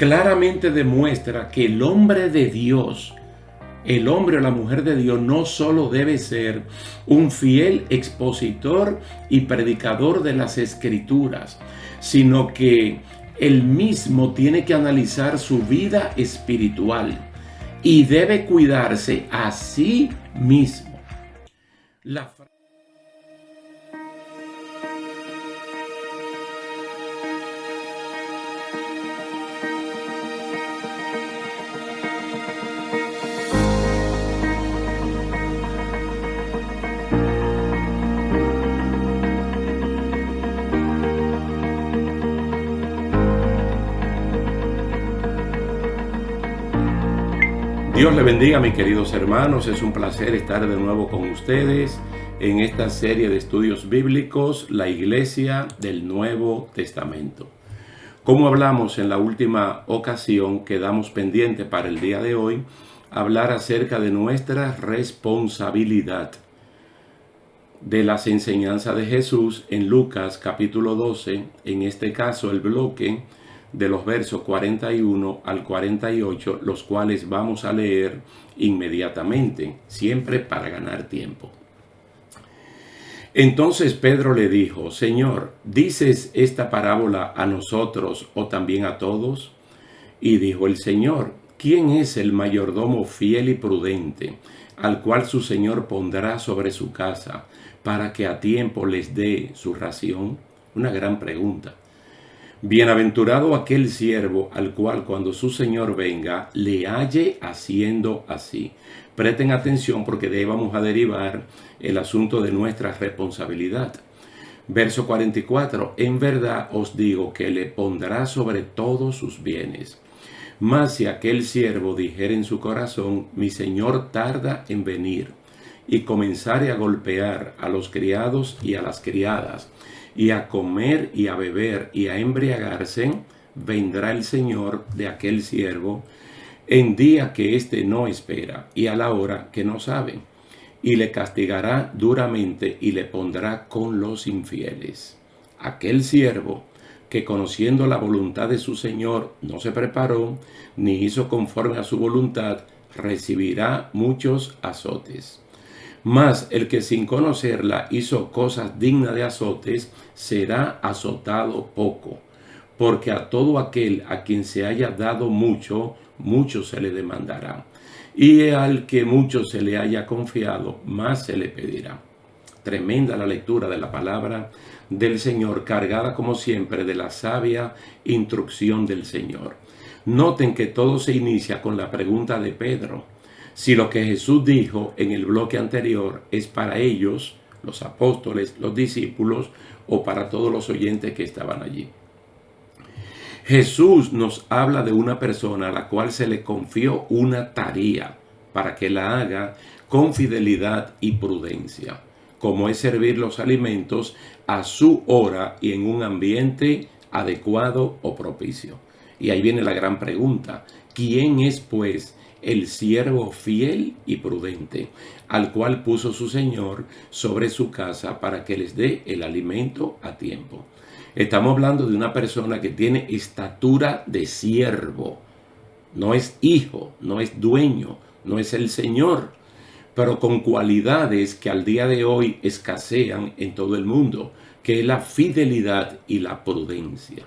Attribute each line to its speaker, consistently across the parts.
Speaker 1: claramente demuestra que el hombre de Dios, el hombre o la mujer de Dios, no solo debe ser un fiel expositor y predicador de las Escrituras, sino que él mismo tiene que analizar su vida espiritual y debe cuidarse a sí mismo. Dios le bendiga, mis queridos hermanos. Es un placer estar de nuevo con ustedes en esta serie de estudios bíblicos, la Iglesia del Nuevo Testamento. Como hablamos en la última ocasión, quedamos pendientes para el día de hoy hablar acerca de nuestra responsabilidad de las enseñanzas de Jesús en Lucas capítulo 12, en este caso el bloque de los versos 41 al 48, los cuales vamos a leer inmediatamente, siempre para ganar tiempo. Entonces Pedro le dijo: Señor, ¿dices esta parábola a nosotros o también a todos? Y dijo el Señor: ¿quién es el mayordomo fiel y prudente, al cual su Señor pondrá sobre su casa, para que a tiempo les dé su ración? Una gran pregunta. Bienaventurado aquel siervo al cual cuando su Señor venga le halle haciendo así. Presten atención porque de ahí vamos a derivar el asunto de nuestra responsabilidad. Verso 44. En verdad os digo que le pondrá sobre todos sus bienes. Mas si aquel siervo dijere en su corazón: mi Señor tarda en venir, y comenzare a golpear a los criados y a las criadas, y a comer y a beber y a embriagarse, vendrá el Señor de aquel siervo en día que éste no espera y a la hora que no sabe, y le castigará duramente y le pondrá con los infieles. Aquel siervo que, conociendo la voluntad de su Señor, no se preparó ni hizo conforme a su voluntad, recibirá muchos azotes. Mas el que sin conocerla hizo cosas dignas de azotes, será azotado poco. Porque a todo aquel a quien se haya dado mucho, mucho se le demandará. Y al que mucho se le haya confiado, más se le pedirá. Tremenda la lectura de la palabra del Señor, cargada como siempre de la sabia instrucción del Señor. Noten que todo se inicia con la pregunta de Pedro: si lo que Jesús dijo en el bloque anterior es para ellos, los apóstoles, los discípulos, o para todos los oyentes que estaban allí. Jesús nos habla de una persona a la cual se le confió una tarea para que la haga con fidelidad y prudencia, como es servir los alimentos a su hora y en un ambiente adecuado o propicio. Y ahí viene la gran pregunta: ¿quién es pues el siervo fiel y prudente, al cual puso su Señor sobre su casa para que les dé el alimento a tiempo? Estamos hablando de una persona que tiene estatura de siervo. No es hijo, no es dueño, no es el Señor, pero con cualidades que al día de hoy escasean en todo el mundo, que es la fidelidad y la prudencia.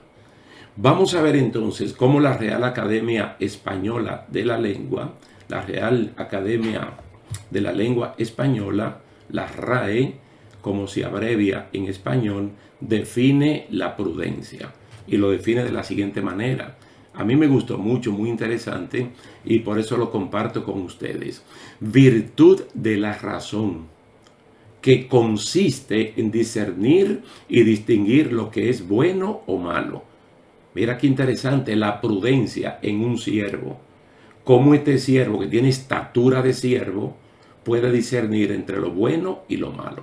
Speaker 1: Vamos a ver entonces cómo la Real Academia Española de la Lengua, la Real Academia de la Lengua Española, la RAE, como se abrevia en español, define la prudencia. Y lo define de la siguiente manera. A mí me gustó mucho, muy interesante, y por eso lo comparto con ustedes. Virtud de la razón, que consiste en discernir y distinguir lo que es bueno o malo. Mira qué interesante la prudencia en un siervo. Cómo este siervo, que tiene estatura de siervo, puede discernir entre lo bueno y lo malo.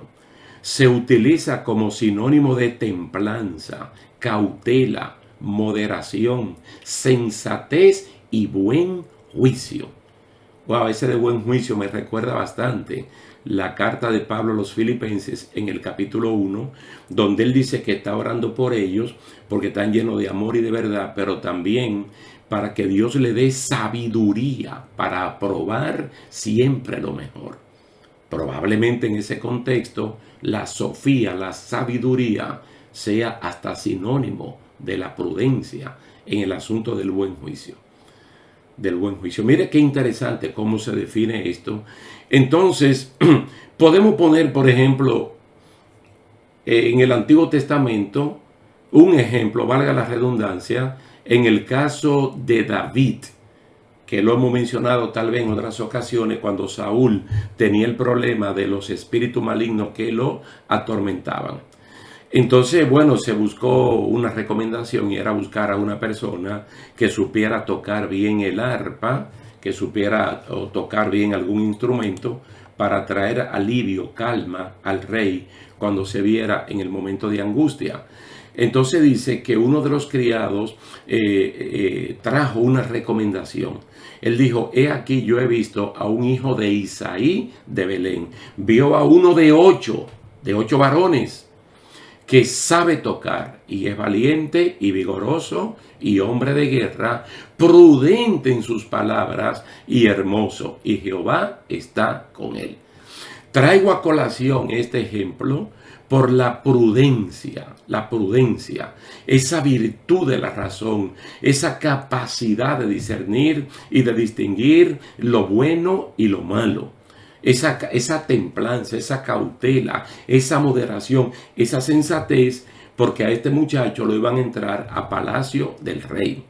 Speaker 1: Se utiliza como sinónimo de templanza, cautela, moderación, sensatez y buen juicio. Wow, ese de buen juicio me recuerda bastante la carta de Pablo a los Filipenses en el capítulo 1, donde él dice que está orando por ellos porque están llenos de amor y de verdad, pero también para que Dios le dé sabiduría para aprobar siempre lo mejor. Probablemente en ese contexto, la sofía, la sabiduría, sea hasta sinónimo de la prudencia en el asunto del buen juicio. Del buen juicio. Mire qué interesante cómo se define esto. Entonces, podemos poner, por ejemplo, en el Antiguo Testamento, un ejemplo, valga la redundancia, en el caso de David, que lo hemos mencionado tal vez en otras ocasiones, cuando Saúl tenía el problema de los espíritus malignos que lo atormentaban. Entonces, bueno, se buscó una recomendación y era buscar a una persona que supiera tocar bien el arpa, que supiera tocar bien algún instrumento para traer alivio, calma al rey cuando se viera en el momento de angustia. Entonces dice que uno de los criados trajo una recomendación. Él dijo: he aquí, yo he visto a un hijo de Isaí de Belén. Vio a uno de ocho varones, que sabe tocar y es valiente y vigoroso y hombre de guerra, prudente en sus palabras y hermoso, y Jehová está con él. Traigo a colación este ejemplo por la prudencia, esa virtud de la razón, esa capacidad de discernir y de distinguir lo bueno y lo malo. Esa templanza, esa cautela, esa moderación, esa sensatez, porque a este muchacho lo iban a entrar a palacio del rey.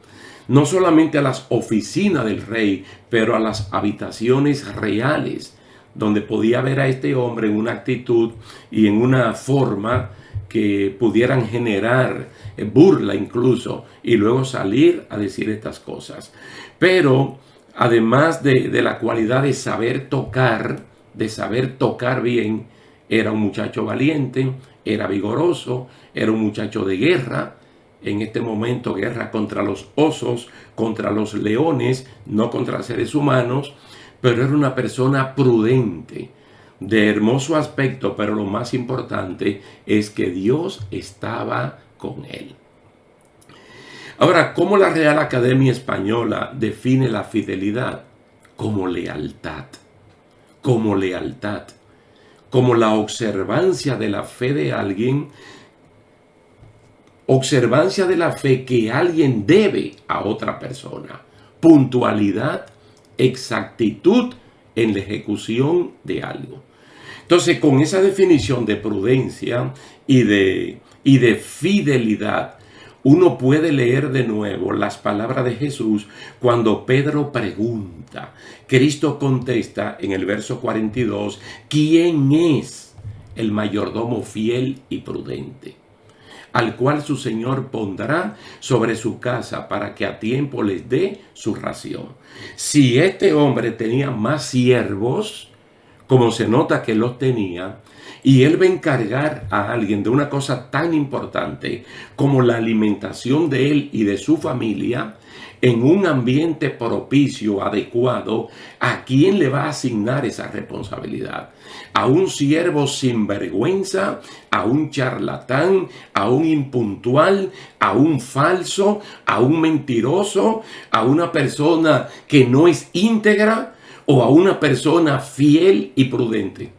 Speaker 1: No solamente a las oficinas del rey, pero a las habitaciones reales, donde podía ver a este hombre en una actitud y en una forma que pudieran generar burla incluso, y luego salir a decir estas cosas. Pero además de la cualidad de saber tocar bien, era un muchacho valiente, era vigoroso, era un muchacho de guerra. En este momento, guerra contra los osos, contra los leones, no contra seres humanos, pero era una persona prudente, de hermoso aspecto, pero lo más importante es que Dios estaba con él. Ahora, ¿cómo la Real Academia Española define la fidelidad? Como lealtad, como la observancia de la fe de alguien, observancia de la fe que alguien debe a otra persona, puntualidad, exactitud en la ejecución de algo. Entonces, con esa definición de prudencia y de fidelidad, uno puede leer de nuevo las palabras de Jesús cuando Pedro pregunta. Cristo contesta en el verso 42, ¿quién es el mayordomo fiel y prudente, al cual su Señor pondrá sobre su casa para que a tiempo les dé su ración? Si este hombre tenía más siervos, como se nota que los tenía, y él va a encargar a alguien de una cosa tan importante como la alimentación de él y de su familia, en un ambiente propicio, adecuado, ¿a quién le va a asignar esa responsabilidad? ¿A un siervo sinvergüenza? ¿A un charlatán? ¿A un impuntual? ¿A un falso? ¿A un mentiroso? ¿A una persona que no es íntegra? ¿O a una persona fiel y prudente?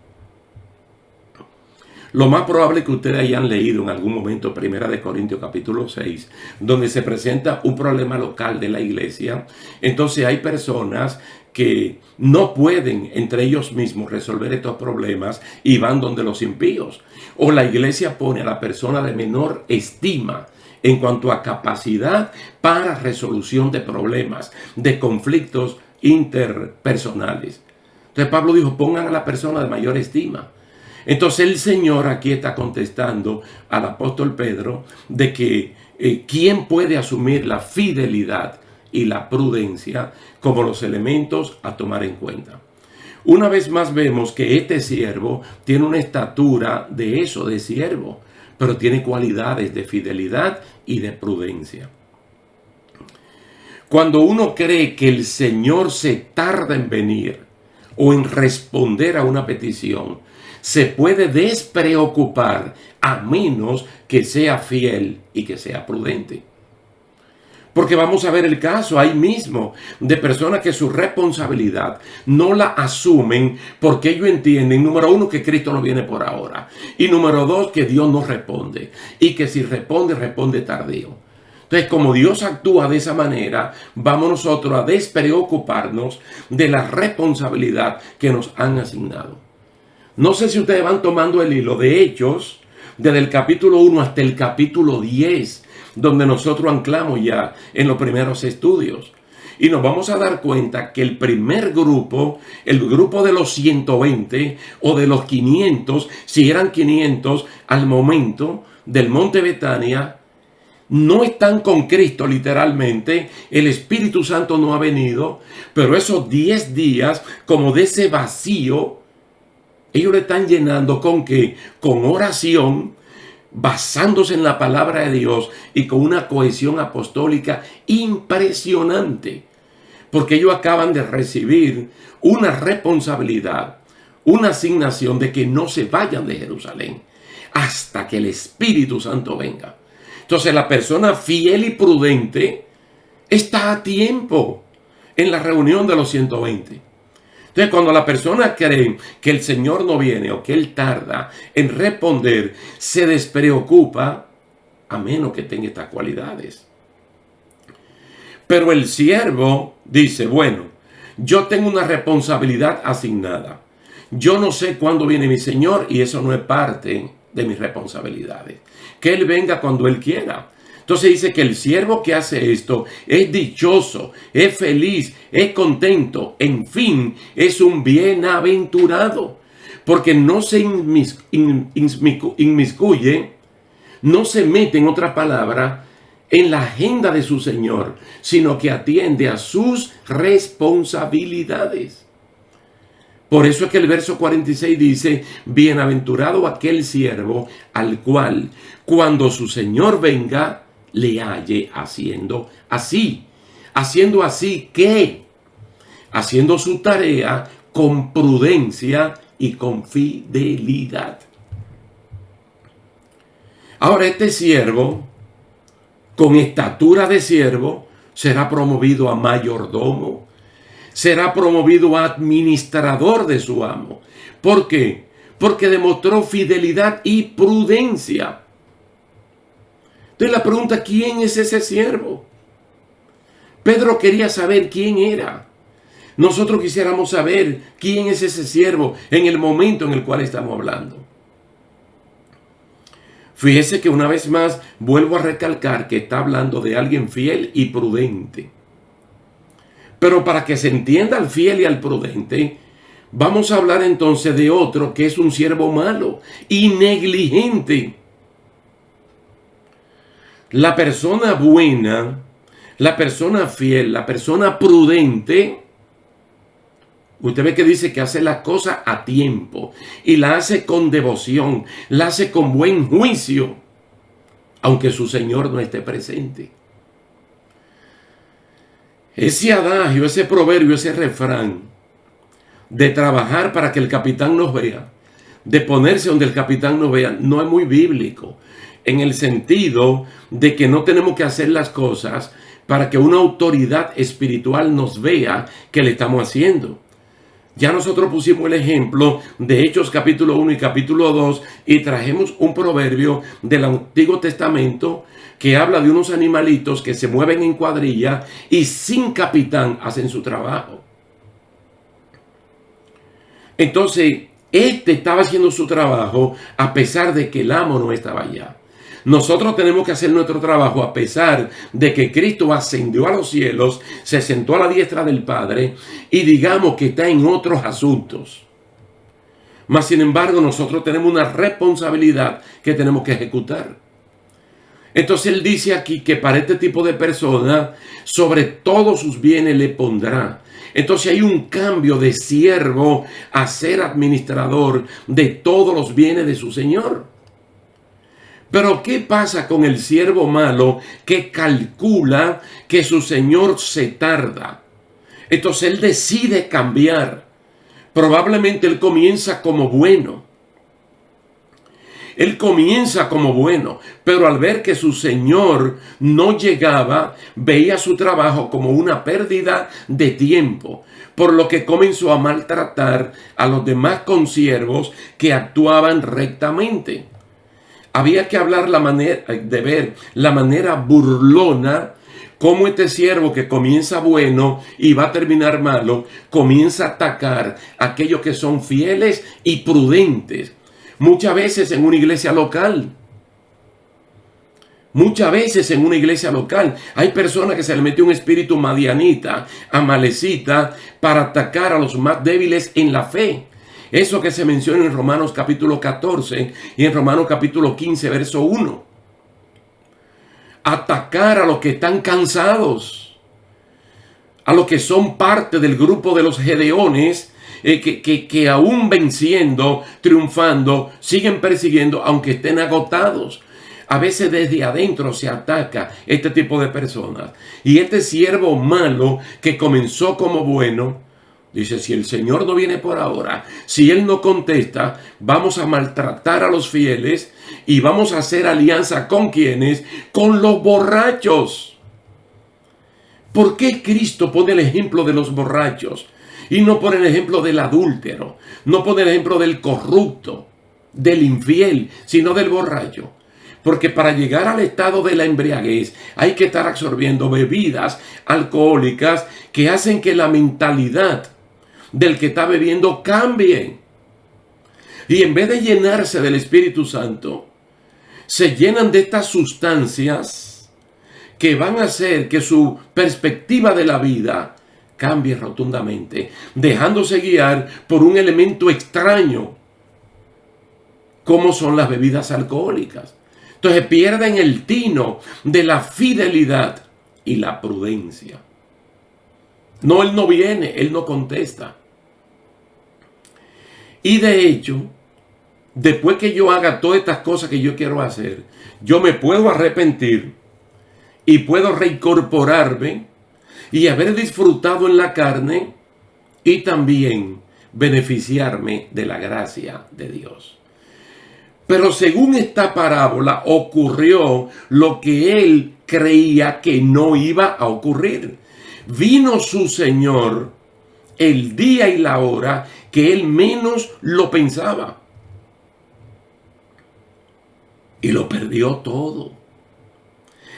Speaker 1: Lo más probable es que ustedes hayan leído en algún momento 1 Corintios capítulo 6, donde se presenta un problema local de la iglesia. Entonces hay personas que no pueden entre ellos mismos resolver estos problemas y van donde los impíos. O la iglesia pone a la persona de menor estima en cuanto a capacidad para resolución de problemas, de conflictos interpersonales. Entonces Pablo dijo, pongan a la persona de mayor estima. Entonces el Señor aquí está contestando al apóstol Pedro de que ¿quién puede asumir la fidelidad y la prudencia como los elementos a tomar en cuenta? Una vez más vemos que este siervo tiene una estatura de eso, de siervo, pero tiene cualidades de fidelidad y de prudencia. Cuando uno cree que el Señor se tarda en venir, o en responder a una petición, se puede despreocupar a menos que sea fiel y que sea prudente. Porque vamos a ver el caso ahí mismo de personas que su responsabilidad no la asumen porque ellos entienden, número uno, que Cristo no viene por ahora. Y número dos, que Dios no responde. Y que si responde, responde tardío. Entonces, como Dios actúa de esa manera, vamos nosotros a despreocuparnos de la responsabilidad que nos han asignado. No sé si ustedes van tomando el hilo de Hechos, desde el capítulo 1 hasta el capítulo 10, donde nosotros anclamos ya en los primeros estudios. Y nos vamos a dar cuenta que el primer grupo, el grupo de los 120 o de los 500, si eran 500 al momento del monte Betania, no están con Cristo literalmente, el Espíritu Santo no ha venido, pero esos 10 días, como de ese vacío, ellos le están llenando ¿con qué? Con oración, basándose en la palabra de Dios y con una cohesión apostólica impresionante. Porque ellos acaban de recibir una responsabilidad, una asignación de que no se vayan de Jerusalén hasta que el Espíritu Santo venga. Entonces la persona fiel y prudente está a tiempo en la reunión de los 120. Entonces, cuando la persona cree que el Señor no viene o que Él tarda en responder, se despreocupa, a menos que tenga estas cualidades. Pero el siervo dice, bueno, yo tengo una responsabilidad asignada. Yo no sé cuándo viene mi Señor y eso no es parte de mis responsabilidades. Que Él venga cuando Él quiera. Entonces dice que el siervo que hace esto es dichoso, es feliz, es contento, en fin, es un bienaventurado, porque no se inmiscuye, no se mete, en otra palabra, en la agenda de su Señor, sino que atiende a sus responsabilidades. Por eso es que el verso 46 dice, bienaventurado aquel siervo al cual, cuando su Señor venga, le halle haciendo así. Haciendo así, ¿qué? Haciendo su tarea con prudencia y con fidelidad. Ahora este siervo, con estatura de siervo, será promovido a mayordomo, será promovido a administrador de su amo. ¿Por qué? Porque demostró fidelidad y prudencia. Entonces la pregunta, ¿quién es ese siervo? Pedro quería saber quién era. Nosotros quisiéramos saber quién es ese siervo en el momento en el cual estamos hablando. Fíjese que una vez más vuelvo a recalcar que está hablando de alguien fiel y prudente. Pero para que se entienda al fiel y al prudente, vamos a hablar entonces de otro que es un siervo malo y negligente. La persona buena, la persona fiel, la persona prudente, usted ve que dice que hace la cosa a tiempo y la hace con devoción, la hace con buen juicio, aunque su Señor no esté presente. Ese adagio, ese proverbio, ese refrán de trabajar para que el capitán nos vea, de ponerse donde el capitán nos vea, no es muy bíblico, en el sentido de que no tenemos que hacer las cosas para que una autoridad espiritual nos vea que le estamos haciendo. Ya nosotros pusimos el ejemplo de Hechos capítulo 1 y capítulo 2 y trajimos un proverbio del Antiguo Testamento que habla de unos animalitos que se mueven en cuadrilla y sin capitán hacen su trabajo. Entonces, este estaba haciendo su trabajo a pesar de que el amo no estaba allá. Nosotros tenemos que hacer nuestro trabajo a pesar de que Cristo ascendió a los cielos, se sentó a la diestra del Padre y digamos que está en otros asuntos. Mas sin embargo nosotros tenemos una responsabilidad que tenemos que ejecutar. Entonces él dice aquí que para este tipo de persona sobre todos sus bienes le pondrá. Entonces hay un cambio de siervo a ser administrador de todos los bienes de su Señor. Pero ¿qué pasa con el siervo malo que calcula que su Señor se tarda? Entonces él decide cambiar Probablemente él comienza como bueno. Él comienza como bueno, pero al ver que su señor no llegaba, veía su trabajo como una pérdida de tiempo, por lo que comenzó a maltratar a los demás consiervos que actuaban rectamente. Había que hablar de ver la manera burlona cómo este siervo que comienza bueno y va a terminar malo, comienza a atacar a aquellos que son fieles y prudentes. Muchas veces en una iglesia local. Hay personas que se le mete un espíritu madianita, amalecita, para atacar a los más débiles en la fe. Eso que se menciona en Romanos capítulo 14 y en Romanos capítulo 15, verso 1. Atacar a los que están cansados, a los que son parte del grupo de los gedeones, que aún venciendo, triunfando, siguen persiguiendo, aunque estén agotados. A veces desde adentro se ataca este tipo de personas. Y este siervo malo que comenzó como bueno, dice, si el Señor no viene por ahora, si Él no contesta, vamos a maltratar a los fieles y vamos a hacer alianza ¿con quiénes? Con los borrachos. ¿Por qué Cristo pone el ejemplo de los borrachos? Y no pone el ejemplo del adúltero, no pone el ejemplo del corrupto, del infiel, sino del borracho. Porque para llegar al estado de la embriaguez hay que estar absorbiendo bebidas alcohólicas que hacen que la mentalidad del que está bebiendo cambie. Y en vez de llenarse del Espíritu Santo, se llenan de estas sustancias que van a hacer que su perspectiva de la vida cambie rotundamente, dejándose guiar por un elemento extraño, como son las bebidas alcohólicas. Entonces pierden el tino de la fidelidad y la prudencia. No, él no viene, él no contesta. Y de hecho, después que yo haga todas estas cosas que yo quiero hacer, yo me puedo arrepentir y puedo reincorporarme y haber disfrutado en la carne y también beneficiarme de la gracia de Dios. Pero según esta parábola ocurrió lo que él creía que no iba a ocurrir. Vino su Señor el día y la hora que él menos lo pensaba. Y lo perdió todo.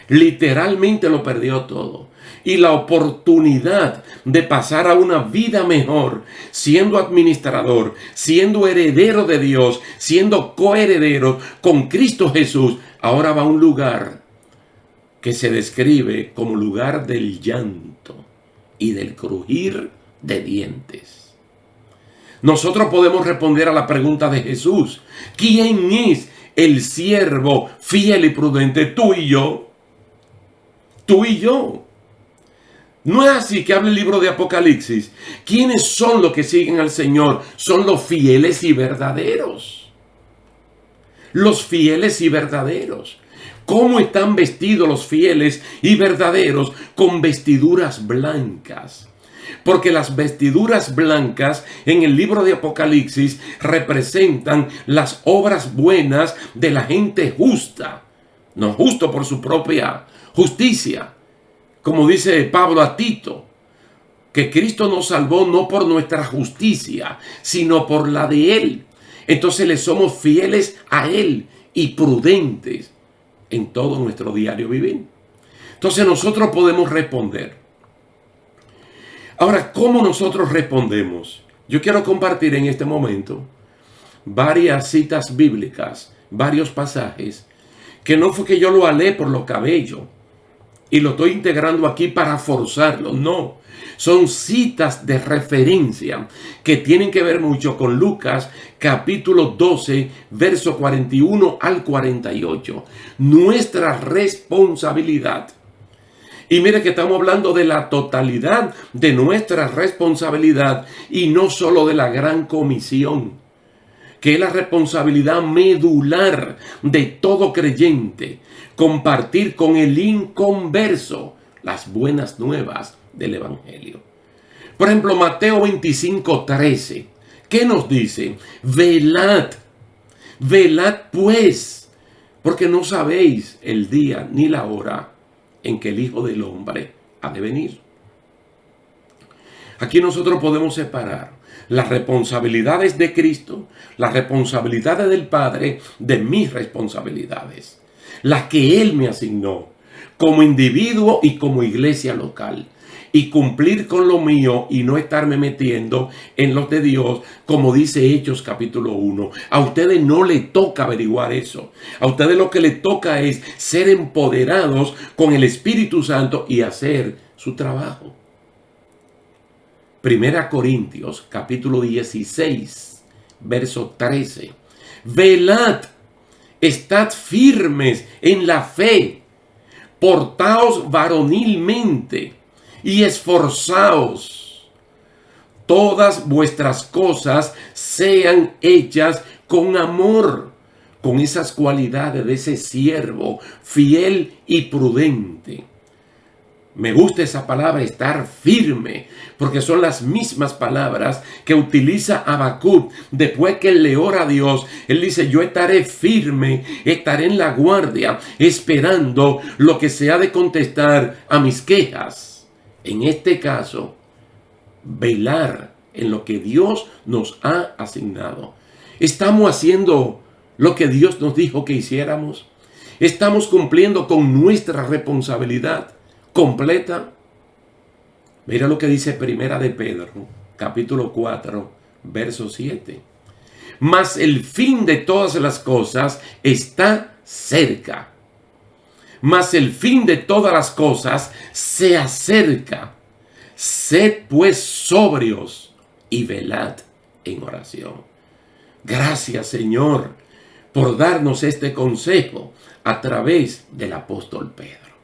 Speaker 1: Literalmente lo perdió todo. Y la oportunidad de pasar a una vida mejor, siendo administrador, siendo heredero de Dios, siendo coheredero con Cristo Jesús, ahora va a un lugar que se describe como lugar del llanto y del crujir de dientes. Nosotros podemos responder a la pregunta de Jesús: ¿quién es el siervo fiel y prudente? Tú y yo. Tú y yo. No es así que habla el libro de Apocalipsis. ¿Quiénes son los que siguen al Señor? Son los fieles y verdaderos. Los fieles y verdaderos. ¿Cómo están vestidos los fieles y verdaderos? Con vestiduras blancas. Porque las vestiduras blancas en el libro de Apocalipsis representan las obras buenas de la gente justa. No justo por su propia justicia. Como dice Pablo a Tito, que Cristo nos salvó no por nuestra justicia, sino por la de Él. Entonces le somos fieles a Él y prudentes en todo nuestro diario vivir. Entonces nosotros podemos responder. Ahora, ¿cómo nosotros respondemos? Yo quiero compartir en este momento varias citas bíblicas, varios pasajes, que no fue que yo lo alé por los cabellos y lo estoy integrando aquí para forzarlo, no. Son citas de referencia que tienen que ver mucho con Lucas capítulo 12, verso 41 al 48. Nuestra responsabilidad. Y mire que estamos hablando de la totalidad de nuestra responsabilidad y no solo de la gran comisión, que es la responsabilidad medular de todo creyente, compartir con el inconverso las buenas nuevas del Evangelio. Por ejemplo, Mateo 25:13 ¿Qué nos dice? Velad, velad pues, porque no sabéis el día ni la hora en que el Hijo del Hombre ha de venir. Aquí nosotros podemos separar las responsabilidades de Cristo, las responsabilidades del Padre, de mis responsabilidades, las que Él me asignó como individuo y como iglesia local, y cumplir con lo mío y no estarme metiendo en los de Dios, como dice Hechos capítulo 1. A ustedes no les toca averiguar eso. A ustedes lo que les toca es ser empoderados con el Espíritu Santo y hacer su trabajo. Primera Corintios capítulo 16, verso 13. Velad, estad firmes en la fe, portaos varonilmente y esforzaos. Todas vuestras cosas sean hechas con amor, con esas cualidades de ese siervo fiel y prudente. Me gusta esa palabra, estar firme, porque son las mismas palabras que utiliza Habacuc. Después que él le ora a Dios, él dice, yo estaré firme, estaré en la guardia, esperando lo que se ha de contestar a mis quejas. En este caso, velar en lo que Dios nos ha asignado. ¿Estamos haciendo lo que Dios nos dijo que hiciéramos? ¿Estamos cumpliendo con nuestra responsabilidad completa? Mira lo que dice Primera de Pedro, capítulo 4, verso 7. Mas el fin de todas las cosas está cerca. Mas el fin de todas las cosas se acerca. Sed pues sobrios y velad en oración. Gracias, Señor, por darnos este consejo a través del apóstol Pedro.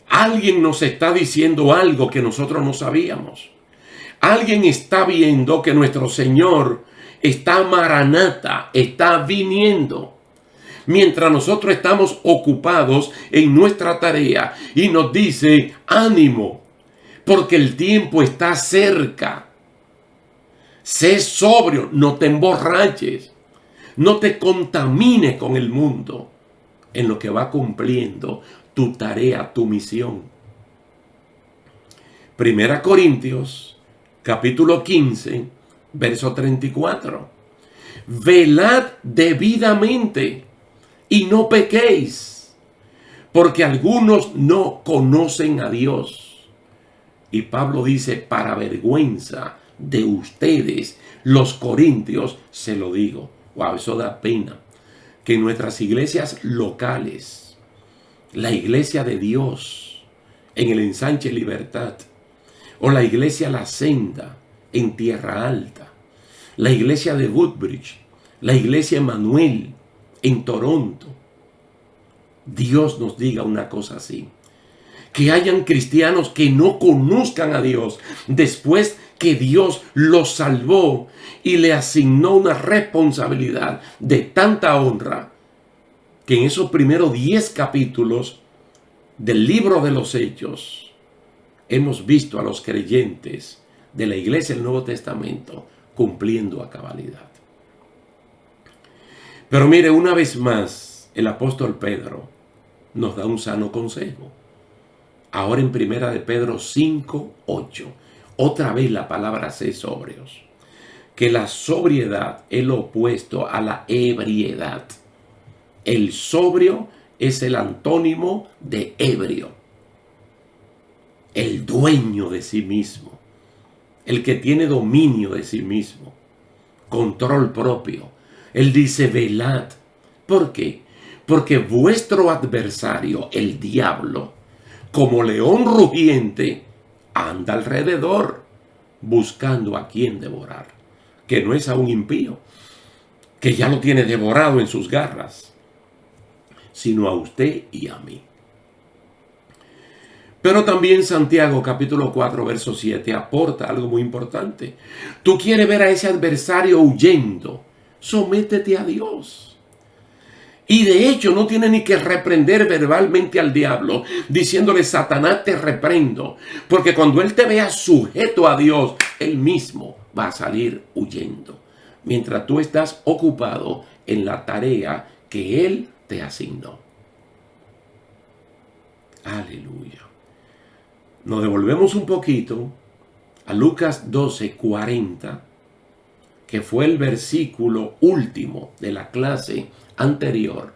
Speaker 1: Alguien nos está diciendo algo que nosotros no sabíamos. Alguien está viendo que nuestro Señor está maranata, está viniendo. Mientras nosotros estamos ocupados en nuestra tarea y nos dice, ánimo, porque el tiempo está cerca. Sé sobrio, no te emborraches, no te contamines con el mundo en lo que va cumpliendo tu tarea, tu misión. Primera Corintios, capítulo 15, verso 34. Velad debidamente y no pequéis, porque algunos no conocen a Dios. Y Pablo dice, para vergüenza de ustedes, los corintios, se lo digo. Wow, eso da pena. Que en nuestras iglesias locales, la iglesia de Dios en el Ensanche Libertad, o la iglesia La Senda en Tierra Alta, la iglesia de Woodbridge, la iglesia Emmanuel en Toronto, Dios nos diga una cosa así. Que hayan cristianos que no conozcan a Dios después que Dios los salvó y le asignó una responsabilidad de tanta honra, que en esos primeros 10 capítulos del libro de los Hechos hemos visto a los creyentes de la iglesia del Nuevo Testamento cumpliendo a cabalidad. Pero mire, una vez más, el apóstol Pedro nos da un sano consejo. Ahora en Primera de Pedro 5, 8. Otra vez la palabra sé sobrios. Que la sobriedad es lo opuesto a la ebriedad. El sobrio es el antónimo de ebrio. El dueño de sí mismo. El que tiene dominio de sí mismo. Control propio. Él dice velad. ¿Por qué? Porque vuestro adversario, el diablo, como león rugiente, anda alrededor buscando a quien devorar. Que no es a un impío, que ya lo tiene devorado en sus garras, sino a usted y a mí. Pero también Santiago capítulo 4 verso 7 aporta algo muy importante. Tú quieres ver a ese adversario huyendo, sométete a Dios. Y de hecho no tiene ni que reprender verbalmente al diablo, diciéndole: Satanás, te reprendo. Porque cuando él te vea sujeto a Dios, él mismo va a salir huyendo. Mientras tú estás ocupado en la tarea que él te asignó. Aleluya. Nos devolvemos un poquito a Lucas 12:40, que fue el versículo último de la clase anterior,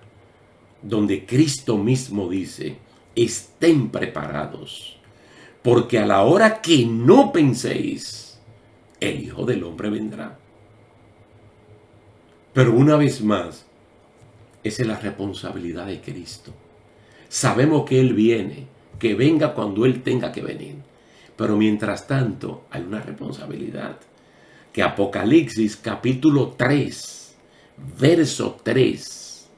Speaker 1: donde Cristo mismo dice: estén preparados, porque a la hora que no penséis, el Hijo del Hombre vendrá. Pero una vez más, esa es la responsabilidad de Cristo. Sabemos que Él viene, que venga cuando Él tenga que venir. Pero mientras tanto, hay una responsabilidad. Que Apocalipsis capítulo 3, verso 3,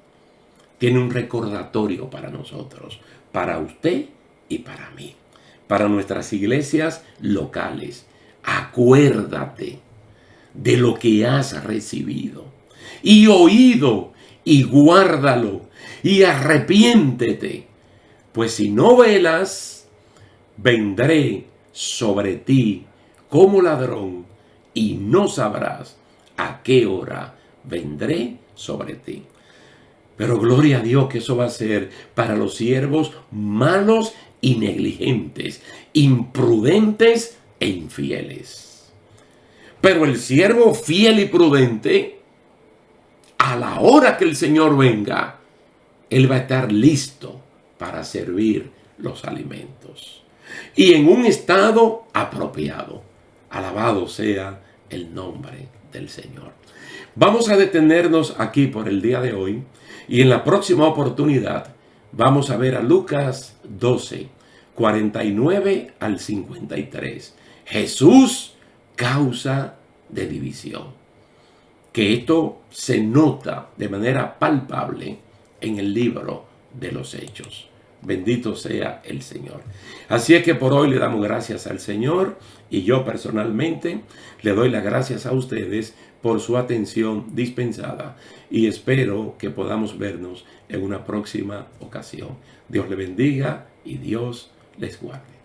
Speaker 1: tiene un recordatorio para nosotros, para usted y para mí, para nuestras iglesias locales. Acuérdate de lo que has recibido y oído, y guárdalo, y arrepiéntete, pues si no velas, vendré sobre ti como ladrón, y no sabrás a qué hora vendré sobre ti. Pero gloria a Dios que eso va a ser para los siervos malos y negligentes, imprudentes e infieles. Pero el siervo fiel y prudente, a la hora que el Señor venga, él va a estar listo para servir los alimentos. Y en un estado apropiado. Alabado sea el nombre del Señor. Vamos a detenernos aquí por el día de hoy. Y en la próxima oportunidad vamos a ver a Lucas 12, 49 al 53. Jesús, causa de división. Que esto se nota de manera palpable en el libro de los Hechos. Bendito sea el Señor. Así es que por hoy le damos gracias al Señor, y yo personalmente le doy las gracias a ustedes por su atención dispensada, y espero que podamos vernos en una próxima ocasión. Dios le bendiga y Dios les guarde.